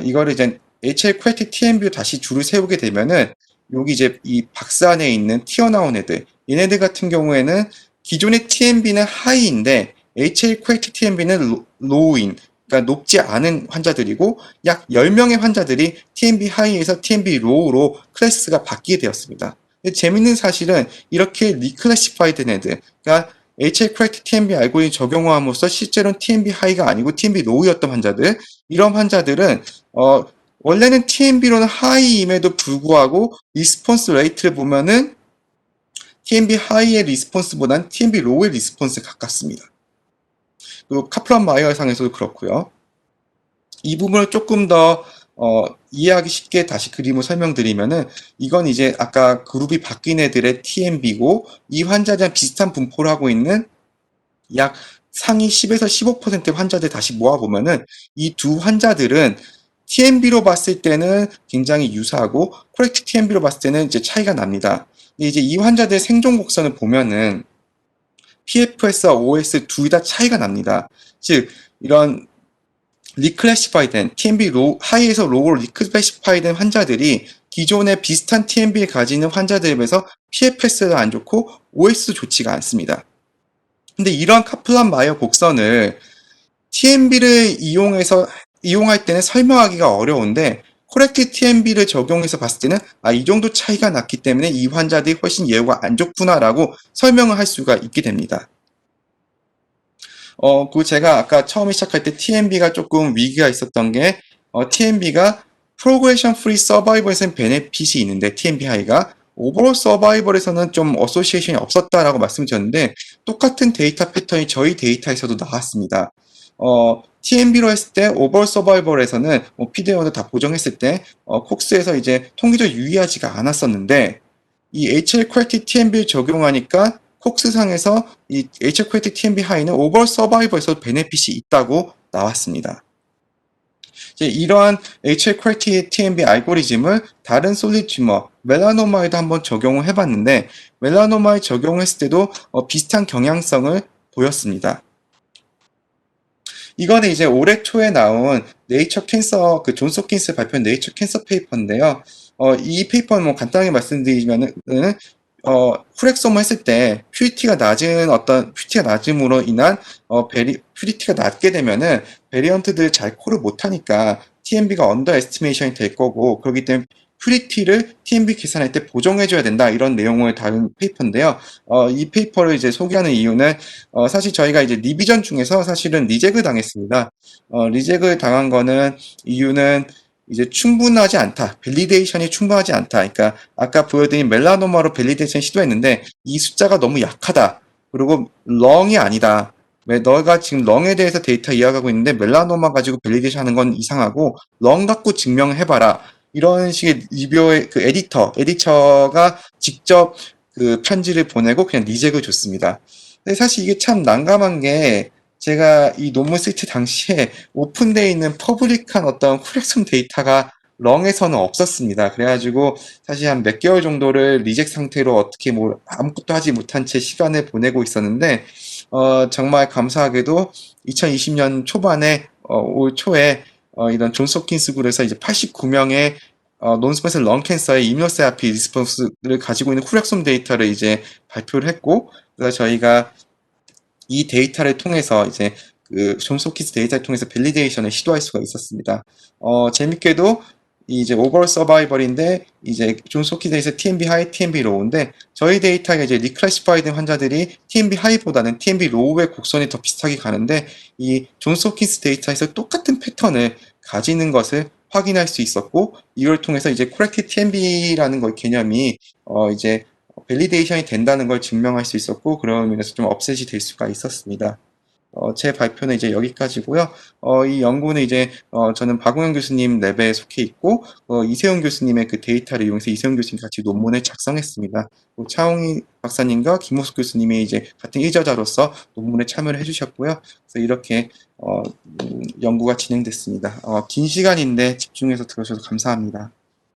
A: 이거를 이제 HL 퀘틱 TMB로 다시 줄을 세우게 되면은 여기 이제 이 박스 안에 있는 튀어나온 애들, 얘네들 같은 경우에는 기존의 TMB는 하이인데 HL 퀘틱 TMB는 로우인, 그러니까 높지 않은 환자들이고 약 10명의 환자들이 TMB 하이에서 TMB 로우로 클래스가 바뀌게 되었습니다. 재밌는 사실은 이렇게 리클래시파이드 애들, 그러니까 HL correct TMB 알고리즘 적용함으로써 실제로는 TMB 하이가 아니고 TMB 로우였던 환자들, 이런 환자들은 원래는 TMB로는 하이임에도 불구하고 리스폰스 레이트를 보면은 TMB 하이의 리스폰스보다는 TMB 로우의 리스폰스에 가깝습니다. 그리고 카플란 마이어 상에서도 그렇고요. 이 부분을 조금 더 이해하기 쉽게 다시 그림을 설명드리면은 이건 이제 아까 그룹이 바뀐 애들의 TMB고 이 환자들은 비슷한 분포를 하고 있는 약 상위 10에서 15%의 환자들 다시 모아보면은 이 두 환자들은 TMB로 봤을 때는 굉장히 유사하고 코렉트 TMB로 봤을 때는 이제 차이가 납니다. 근데 이제 이 환자들의 생존 곡선을 보면은 PFS와 OS 둘 다 차이가 납니다. 즉 이런 리클래시파이된 TMB 하이에서 로우로 리클래시파이된 환자들이 기존의 비슷한 TMB를 가지는 환자들에 비해서 PFS도 안 좋고 OS도 좋지가 않습니다. 근데 이러한 카플란 마이어 곡선을 TMB를 이용할 때는 설명하기가 어려운데 코렉트 TMB를 적용해서 봤을 때는 이 정도 차이가 났기 때문에 이 환자들이 훨씬 예후가 안 좋구나라고 설명을 할 수가 있게 됩니다. 그 제가 아까 처음에 시작할 때 TMB가 조금 위기가 있었던 게 TMB가 프로그레션 프리 서바이벌에서는 베네핏이 있는데 TMB 하이가 오버롤 서바이벌에서는 좀 어소시에이션이 없었다라고 말씀드렸는데 똑같은 데이터 패턴이 저희 데이터에서도 나왔습니다. TMB로 했을 때 오버롤 서바이벌에서는 PD원을 다 보정했을 때 콕스에서 이제 통계적으로 유의하지가 않았었는데 이 HL 퀄리티 TMB를 적용하니까 콕스상에서 이 HL 퀄리티 TMB 하이는 오버롤 서바이벌에서 베네핏이 있다고 나왔습니다. 이러한 HL 퀄리티 TMB 알고리즘을 다른 솔리드 튜머, 멜라노마에도 한번 적용을 해봤는데 멜라노마에 적용했을 때도 비슷한 경향성을 보였습니다. 이거는 이제 올해 초에 나온 네이처 캔서, 그 존스 홉킨스 발표한 네이처 캔서 페이퍼인데요. 이 페이퍼는 뭐 간단하게 말씀드리면은, 후렉솜을 했을 때, 퓨리티가 낮음으로 인한, 퓨리티가 낮게 되면은, 베리언트들 잘 콜을 못하니까, TMB가 언더 에스티메이션이 될 거고, 그렇기 때문에 퓨리티를 TMB 계산할 때 보정해줘야 된다. 이런 내용을 다룬 페이퍼인데요. 이 페이퍼를 이제 소개하는 이유는, 사실 저희가 이제 리비전 중에서 사실은 리젝을 당했습니다. 리젝을 당한 거는 이유는 이제 충분하지 않다. 밸리데이션이 충분하지 않다. 그러니까 아까 보여드린 멜라노마로 밸리데이션 시도했는데 이 숫자가 너무 약하다. 그리고 렁이 아니다. 왜 너가 지금 렁에 대해서 데이터 이야기하고 있는데 멜라노마 가지고 밸리데이션 하는 건 이상하고 렁 갖고 증명해봐라. 이런 식의 리뷰의 그 에디터가 직접 그 편지를 보내고 그냥 리젝을 줬습니다. 근데 사실 이게 참 난감한 게 제가 이 논문 쓸 때 당시에 오픈되어 있는 퍼블릭한 어떤 콜렉션 데이터가 렁에서는 없었습니다. 그래가지고 사실 한 몇 개월 정도를 리젝 상태로 어떻게 뭐 아무것도 하지 못한 채 시간을 보내고 있었는데 정말 감사하게도 2020년 초반에 올 초에 이런 존스 홉킨스 굴에서 이제 89명의 논스페셜 렁 캔서의 이뮤노세라피 리스폰스를 가지고 있는 콜렉션 데이터를 이제 발표를 했고 그래서 저희가 이 데이터를 통해서 이제 그 존스 홉킨스 데이터를 통해서 밸리데이션을 시도할 수가 있었습니다. 재밌게도 이 이제 오버올 서바이벌인데 이제 존스 홉킨스에서 TMB 하이, TMB 로우인데 저희 데이터에 이제 리클래시파이드 환자들이 TMB 하이보다는 TMB 로우의 곡선이 더 비슷하게 가는데 이 존스 홉킨스 데이터에서 똑같은 패턴을 가지는 것을 확인할 수 있었고 이걸 통해서 이제 코렉티브 TMB라는 거 개념이 이제 밸리데이션이 된다는 걸 증명할 수 있었고 그런 면에서 좀 업셋이 될 수가 있었습니다. 제 발표는 이제 여기까지고요. 이 연구는 이제 저는 박웅현 교수님 랩에 속해 있고 이세훈 교수님의 그 데이터를 이용해서 이세훈 교수님 같이 논문을 작성했습니다. 차홍희 박사님과 김호숙 교수님이 이제 같은 일저자로서 논문에 참여를 해주셨고요. 그래서 이렇게 연구가 진행됐습니다. 긴 시간인데 집중해서 들어주셔서 감사합니다.